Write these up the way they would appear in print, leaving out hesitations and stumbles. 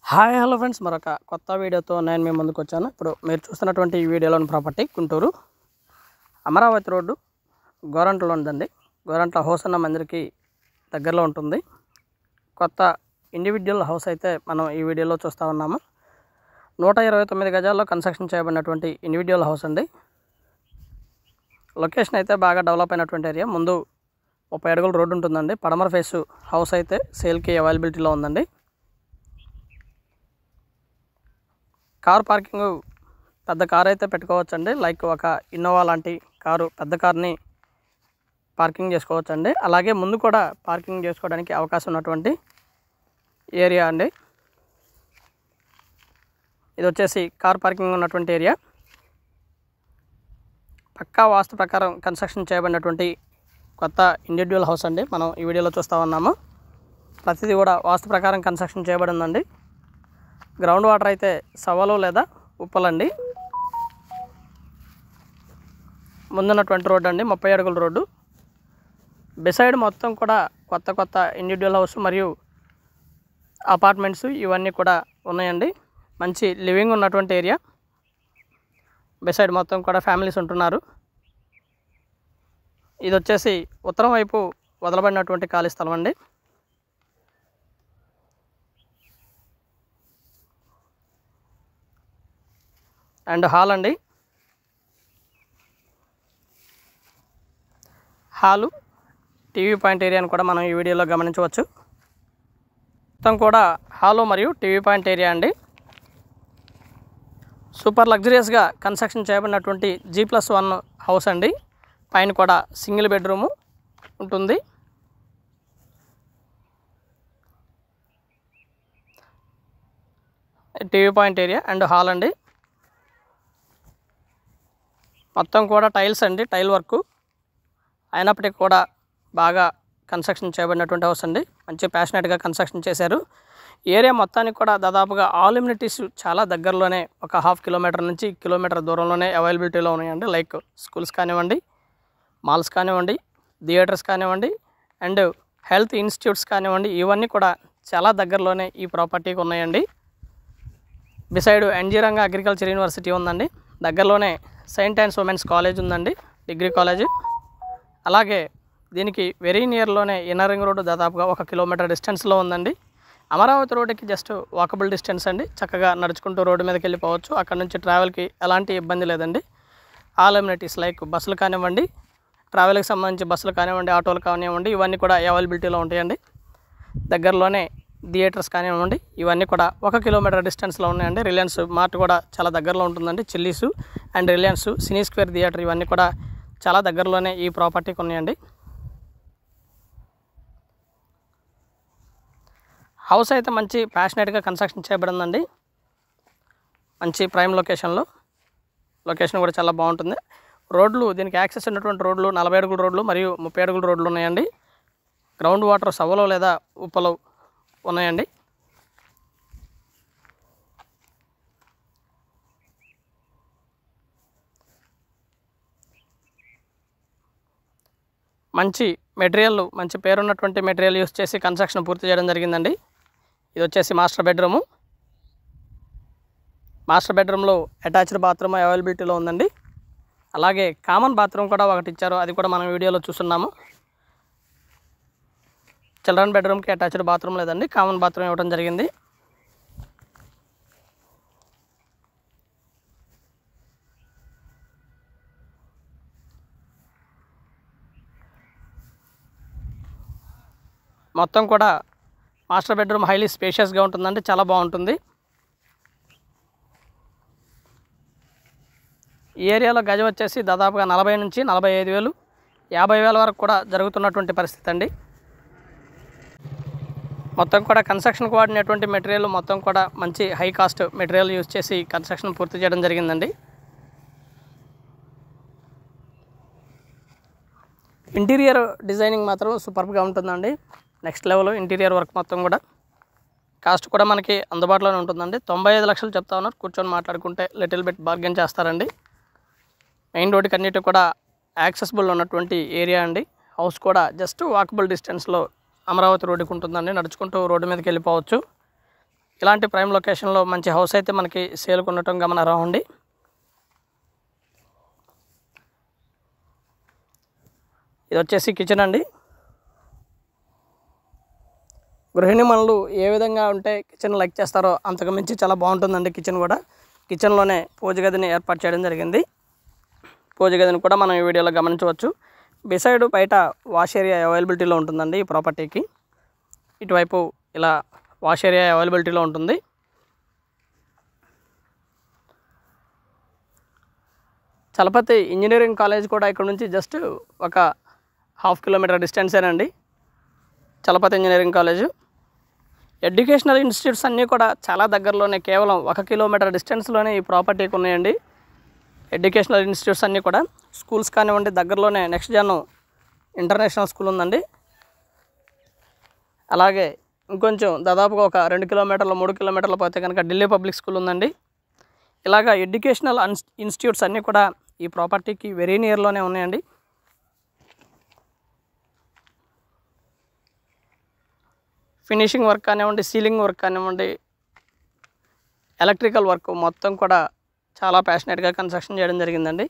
Hi hello friends, మరొక కొత్త వీడియోతో నేను మీ ముందుకు వచ్చాను. ఇప్పుడు మీరు చూస్తున్నటువంటి ఈ వీడియోలోని ప్రాపర్టీ గుంటూరు అమరావతి రోడ్డు గోరంట్లలో ఉందండి. గోరంట్ల హౌస్ అన్న మందిరికి దగ్గరలో ఉంటుంది. కొత్త ఇండివిజువల్ హౌస్ అయితే మనం ఈ వీడియోలో చూస్తూ ఉన్నాము. 129 గజాల్లో కన్స్ట్రక్షన్ చేయబడినటువంటి ఇండివిజువల్ హౌస్ అండి. లొకేషన్ అయితే బాగా డెవలప్ అయినటువంటి ఏరియా. ముందు 30 అడుగుల రోడ్డు ఉంటుందండి. పడమర ఫేసు హౌస్ అయితే సేల్కి అవైలబిలిటీలో ఉందండి. కార్ పార్కింగ్ పెద్ద కార్ అయితే పెట్టుకోవచ్చండి. లైక్ ఒక ఇన్నోవా లాంటి కారు, పెద్ద కార్ని పార్కింగ్ చేసుకోవచ్చండి. అలాగే ముందు కూడా పార్కింగ్ చేసుకోవడానికి అవకాశం ఉన్నటువంటి ఏరియా అండి. ఇది వచ్చేసి కార్ పార్కింగ్ ఉన్నటువంటి ఏరియా. పక్కా వాస్తు ప్రకారం కన్స్ట్రక్షన్ చేయబడినటువంటి కొత్త ఇండివిజువల్ హౌస్ అండి. మనం ఈ వీడియోలో చూస్తూ ఉన్నాము. ప్రతిదీ కూడా వాస్తు ప్రకారం కన్స్ట్రక్షన్ చేయబడి ఉందండి. గ్రౌండ్ వాటర్ అయితే సవలు లేదా ఉప్పలండి. ముందున్నటువంటి రోడ్డు అండి, 30 అడుగుల రోడ్డు. బిసైడ్ మొత్తం కూడా కొత్త ఇండివిజువల్ హౌస్ మరియు అపార్ట్మెంట్స్ ఇవన్నీ కూడా ఉన్నాయండి. మంచి లివింగ్ ఉన్నటువంటి ఏరియా. బిసైడ్ మొత్తం కూడా ఫ్యామిలీస్ ఉంటున్నారు. ఇది వచ్చేసి ఉత్తరం వైపు వదలబడినటువంటి ఖాళీ స్థలం అండి. అండ్ హాల్ అండి. హాలు టీవీ పాయింట్ ఏరియాని కూడా మనం ఈ వీడియోలో గమనించవచ్చు. మొత్తం కూడా హాలు మరియు టీవీ పాయింట్ ఏరియా అండి. సూపర్ లగ్జరియస్గా కన్స్ట్రక్షన్ చేయబడినటువంటి G+1 హౌస్ అండి. పైన కూడా సింగిల్ బెడ్రూము ఉంటుంది. TV point area and hall అండి. మొత్తం కూడా టైల్స్ అండి, టైల్ వర్క్ అయినప్పటికీ కూడా బాగా కన్స్ట్రక్షన్ చేయబడినటువంటి హౌస్ అండి. మంచి ప్యాషనెట్గా కన్స్ట్రక్షన్ చేశారు. ఏరియా మొత్తానికి కూడా దాదాపుగా ఆల్ ఎమ్యూనిటీస్ చాలా దగ్గరలోనే, ఒక 1/2 కిలోమీటర్ నుంచి కిలోమీటర్ దూరంలోనే అవైలబిలిటీలో ఉన్నాయండి. లైక్ స్కూల్స్ కానివ్వండి, మాల్స్ కానివ్వండి, థియేటర్స్ కానివ్వండి, అండ్ హెల్త్ ఇన్స్టిట్యూట్స్ కానివ్వండి, ఇవన్నీ కూడా చాలా దగ్గరలోనే ఈ ప్రాపర్టీకి ఉన్నాయండి. Beside NG Ranga agriculture university ఉందండి. దగ్గరలోనే సెయింట్ ఆన్స్ ఉమెన్స్ కాలేజ్ ఉందండి, డిగ్రీ కాలేజ్. అలాగే దీనికి వెరీ నియర్లోనే ఇన్నర్ రింగ్ రోడ్డు దాదాపుగా 1 కిలోమీటర్ డిస్టెన్స్లో ఉందండి. అమరావతి రోడ్డుకి జస్ట్ వాకబుల్ డిస్టెన్స్ అండి. చక్కగా నడుచుకుంటూ రోడ్డు మీదకి వెళ్ళిపోవచ్చు. అక్కడ నుంచి ట్రావెల్కి ఎలాంటి ఇబ్బంది లేదండి. ఆల్ ఎమ్యూనిటీస్ లైక్ బస్సులు కానివ్వండి, ట్రావెల్కి సంబంధించి బస్సులు కానివ్వండి, ఆటోలు కానివ్వండి, ఇవన్నీ కూడా అవైలబిలిటీలో ఉంటాయండి. దగ్గరలోనే థియేటర్స్ కానివ్వండి, ఇవన్నీ కూడా 1 కిలోమీటర్ డిస్టెన్స్లో ఉన్నాయండి. రిలయన్స్ మార్ట్ కూడా చాలా దగ్గరలో ఉంటుందండి. Chillies and Reliance cine square theatre ఇవన్నీ కూడా చాలా దగ్గరలోనే ఈ ప్రాపర్టీకి ఉన్నాయండి. హౌస్ అయితే మంచి ప్యాషనెట్గా కన్స్ట్రక్షన్ చేయబడిందండి. మంచి ప్రైమ్ లొకేషన్లో. లొకేషన్ కూడా చాలా బాగుంటుంది. రోడ్లు, దీనికి యాక్సెస్ ఉన్నటువంటి రోడ్లు 40 అడుగుల రోడ్లు మరియు 30 అడుగుల రోడ్లు ఉన్నాయండి. గ్రౌండ్ వాటర్ సవలో లేదా ఉప్పలో ఉన్నాయండి. మంచి మెటీరియల్, మంచి పేరున్నటువంటి మెటీరియల్ యూస్ చేసి కన్స్ట్రక్షన్ పూర్తి చేయడం జరిగిందండి. ఇది వచ్చేసి మాస్టర్ బెడ్రూము. మాస్టర్ బెడ్రూమ్లో అటాచ్డ్ బాత్రూమ్ అవైలబిలిటీలో ఉందండి. అలాగే కామన్ బాత్రూమ్ కూడా ఒకటి ఇచ్చారు, అది కూడా మనం వీడియోలో చూస్తున్నాము. చిల్డ్రన్ బెడ్రూమ్కి అటాచ్డ్ బాత్రూమ్ లేదండి, కామన్ బాత్రూమ్ ఇవ్వడం జరిగింది. మొత్తం కూడా మాస్టర్ బెడ్రూమ్ హైలీ స్పేషియస్గా ఉంటుందండి, చాలా బాగుంటుంది. ఈ ఏరియాలో గజం వచ్చేసి దాదాపుగా 40 నుంచి 45,000, 50,000 వరకు కూడా జరుగుతున్నటువంటి పరిస్థితి అండి. మొత్తం కూడా కన్స్ట్రక్షన్కి వాడినటువంటి మెటీరియల్ మొత్తం కూడా మంచి హై కాస్ట్ మెటీరియల్ యూజ్ చేసి కన్స్ట్రక్షన్ పూర్తి చేయడం జరిగిందండి. ఇంటీరియర్ డిజైనింగ్ మాత్రం సూపర్గా ఉంటుందండి. నెక్స్ట్ లెవెల్ ఇంటీరియర్ వర్క్ మొత్తం కూడా. కాస్ట్ కూడా మనకి అందుబాటులోనే ఉంటుందండి. 95 లక్షలు చెప్తా ఉన్నారు. కూర్చొని మాట్లాడుకుంటే లిటిల్ బిట్ బార్గెన్ చేస్తారండి. మెయిన్ రోడ్డుకి అన్నిటి కూడా యాక్సెసిబుల్ ఉన్నటువంటి ఏరియా అండి. హౌస్ కూడా జస్ట్ వాకబుల్ డిస్టెన్స్లో అమరావతి రోడ్డుకి ఉంటుందండి. నడుచుకుంటూ రోడ్డు మీదకి వెళ్ళిపోవచ్చు. ఇలాంటి ప్రైమ్ లొకేషన్లో మంచి హౌస్ అయితే మనకి సేల్కి ఉండటం గమనార్హం అండి. ఇది వచ్చేసి కిచెన్ అండి. గృహిణిమణులు ఏ విధంగా ఉంటే కిచెన్ లైక్ చేస్తారో అంతకు మించి చాలా బాగుంటుందండి. కిచెన్ కూడా కిచెన్లోనే పూజ గదిని ఏర్పాటు చేయడం జరిగింది. పూజ గదిని కూడా మనం ఈ వీడియోలో గమనించవచ్చు. బిసైడ్ బయట వాష్ ఏరియా అవైలబిలిటీలో ఉంటుందండి ఈ ప్రాపర్టీకి. ఇటువైపు ఇలా వాష్ ఏరియా అవైలబిలిటీలో ఉంటుంది. చలపతి ఇంజనీరింగ్ కాలేజ్ కూడా ఇక్కడ నుంచి జస్ట్ ఒక 1/2 కిలోమీటర్ డిస్టెన్సేనండి Chalapathi engineering college. Educational institutes అన్నీ కూడా చాలా దగ్గరలోనే, కేవలం 1 కిలోమీటర్ డిస్టెన్స్లోనే ఈ ప్రాపర్టీకి ఉన్నాయండి. ఎడ్యుకేషనల్ ఇన్స్టిట్యూట్స్ అన్నీ కూడా స్కూల్స్ కానివ్వండి, దగ్గరలోనే నెక్స్ట్ జన్ ఇంటర్నేషనల్ స్కూల్ ఉందండి. అలాగే ఇంకొంచెం దాదాపుగా ఒక 2 కిలోమీటర్లు 3 కిలోమీటర్లు పోతే కనుక ఢిల్లీ పబ్లిక్ స్కూల్ ఉందండి. ఇలాగా ఎడ్యుకేషనల్ ఇన్స్టిట్యూట్స్ అన్నీ కూడా ఈ ప్రాపర్టీకి వెరీ నియర్లోనే ఉన్నాయండి. ఫినిషింగ్ వర్క్ కానివ్వండి, సీలింగ్ వర్క్ కానివ్వండి, ఎలక్ట్రికల్ వర్క్ మొత్తం కూడా చాలా ప్యాషనేట్గా కన్స్ట్రక్షన్ చేయడం జరిగిందండి.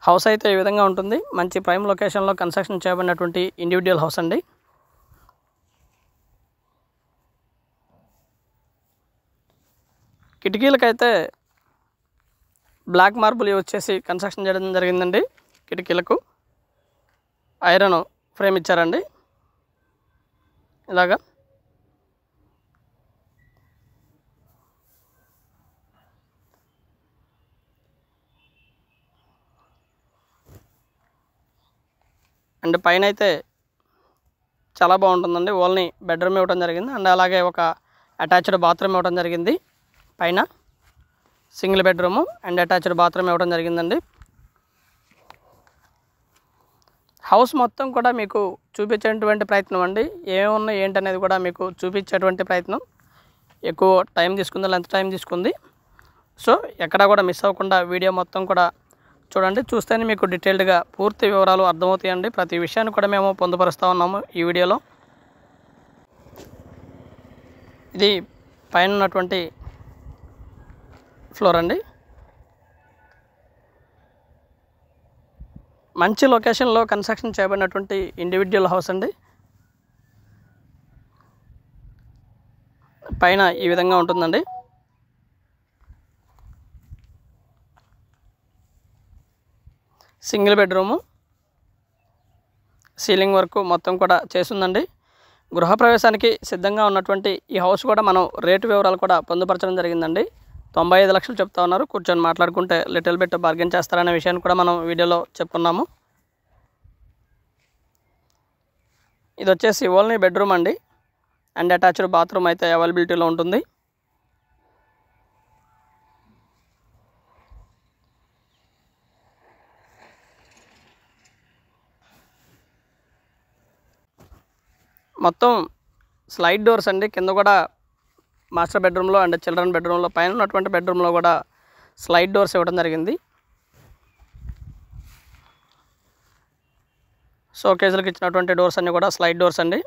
హౌస్ అయితే ఈ విధంగా ఉంటుంది. మంచి ప్రైమ్ లొకేషన్లో కన్స్ట్రక్షన్ చేయబడినటువంటి ఇండివిజువల్ హౌస్ అండి. కిటికీలకైతే బ్లాక్ మార్బుల్ వచ్చేసి కన్స్ట్రక్షన్ చేయడం జరిగిందండి. కిటికీలకు ఐరన్ ఫ్రేమ్ ఇచ్చారండి. ఇలాగా అండ్ పైన అయితే చాలా బాగుంటుందండి. ఓన్లీ బెడ్రూమ్ ఇవ్వడం జరిగింది. అండ్ అలాగే ఒక అటాచ్డ్ బాత్రూమ్ ఇవ్వడం జరిగింది. పైన single bedroom and attached bathroom ఇవ్వడం జరిగిందండి. హౌస్ మొత్తం కూడా మీకు చూపించేటువంటి ప్రయత్నం అండి. ఏమున్నాయి ఏంటనేది కూడా మీకు చూపించేటువంటి ప్రయత్నం. ఎక్కువ టైం తీసుకుంది, లెంత్ టైం తీసుకుంది. సో ఎక్కడా కూడా మిస్ అవ్వకుండా వీడియో మొత్తం కూడా చూడండి. చూస్తేనే మీకు డీటెయిల్డ్గా పూర్తి వివరాలు అర్థమవుతాయండి. ప్రతి విషయాన్ని కూడా మేము పొందుపరుస్తూ ఉన్నాము ఈ వీడియోలో. ఇది పైన ఉన్నటువంటి ఫ్లోర్ అండి. మంచి లొకేషన్లో కన్స్ట్రక్షన్ చేయబడినటువంటి ఇండివిజువల్ హౌస్ అండి. పైన ఈ విధంగా ఉంటుందండి. సింగిల్ బెడ్రూము, సీలింగ్ వర్క్ మొత్తం కూడా చేస్తుందండి. గృహప్రవేశానికి సిద్ధంగా ఉన్నటువంటి ఈ హౌస్ కూడా మనం రేటు వివరాలు కూడా పొందుపరచడం జరిగిందండి. 95 లక్షలు చెప్తా ఉన్నారు. కూర్చొని మాట్లాడుకుంటే లిటిల్ బిట్ బార్గెన్ చేస్తారనే విషయాన్ని కూడా మనం వీడియోలో చెప్పుకున్నాము. ఇది వచ్చేసి ఓన్లీ బెడ్రూమ్ అండి. అండ్ అటాచ్డ్ బాత్రూమ్ అయితే అవైలబిలిటీలో ఉంటుంది. మొత్తం స్లైడ్ డోర్స్ అండి. కింద కూడా మాస్టర్ బెడ్రూమ్లో అండ్ చిల్డ్రన్ బెడ్రూమ్లో, పైన ఉన్నటువంటి బెడ్రూమ్లో కూడా స్లైడ్ డోర్స్ ఇవ్వడం జరిగింది. షోకేజ్లకు ఇచ్చినటువంటి డోర్స్ అన్నీ కూడా స్లైడ్ డోర్స్ అండి.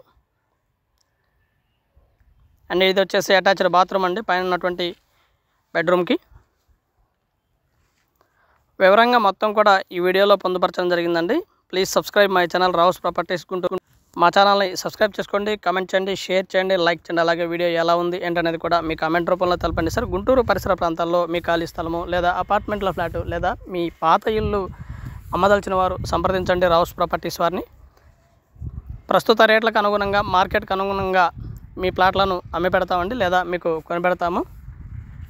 అండ్ ఇది వచ్చేసి అటాచ్డ్ బాత్రూమ్ అండి పైన ఉన్నటువంటి బెడ్రూమ్కి. వివరంగా మొత్తం కూడా ఈ వీడియోలో పొందుపరచడం జరిగిందండి. Please subscribe my channel Rao's properties Guntur. మా ఛానల్ని సబ్స్క్రైబ్ చేసుకోండి, కామెంట్ చేయండి, షేర్ చేయండి, లైక్ చేయండి. అలాగే వీడియో ఎలా ఉంది ఏంటనేది కూడా మీ కామెంట్ రూపంలో తెలపండి సార్. గుంటూరు పరిసర ప్రాంతాల్లో మీ ఖాళీ స్థలము లేదా అపార్ట్మెంట్ల ఫ్లాటు లేదా మీ పాత ఇల్లు అమ్మదలిచిన వారు సంప్రదించండి రావుస్ ప్రాపర్టీస్ వారిని. ప్రస్తుత రేట్లకు అనుగుణంగా, మార్కెట్కి అనుగుణంగా మీ ప్లాట్లను అమ్మి పెడతామండి లేదా మీకు కొని పెడతాము.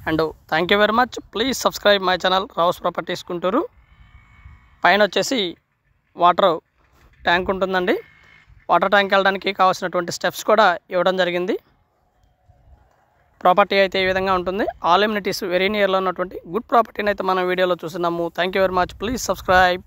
And thank you very much. Please subscribe my channel Rao's properties Guntur. పైన వచ్చేసి వాటర్ ట్యాంక్ ఉంటుందండి. వాటర్ ట్యాంక్ వెళ్ళడానికి కావాల్సినటువంటి స్టెప్స్ కూడా ఇవ్వడం జరిగింది. ప్రాపర్టీ అయితే ఈ విధంగా ఉంటుంది. ఆల్ ఎమ్యూనిటీస్ వెరీ నియర్లో ఉన్నటువంటి గుడ్ ప్రాపర్టీని అయితే మనం వీడియోలో చూస్తున్నాము. Thank you very much. Please subscribe.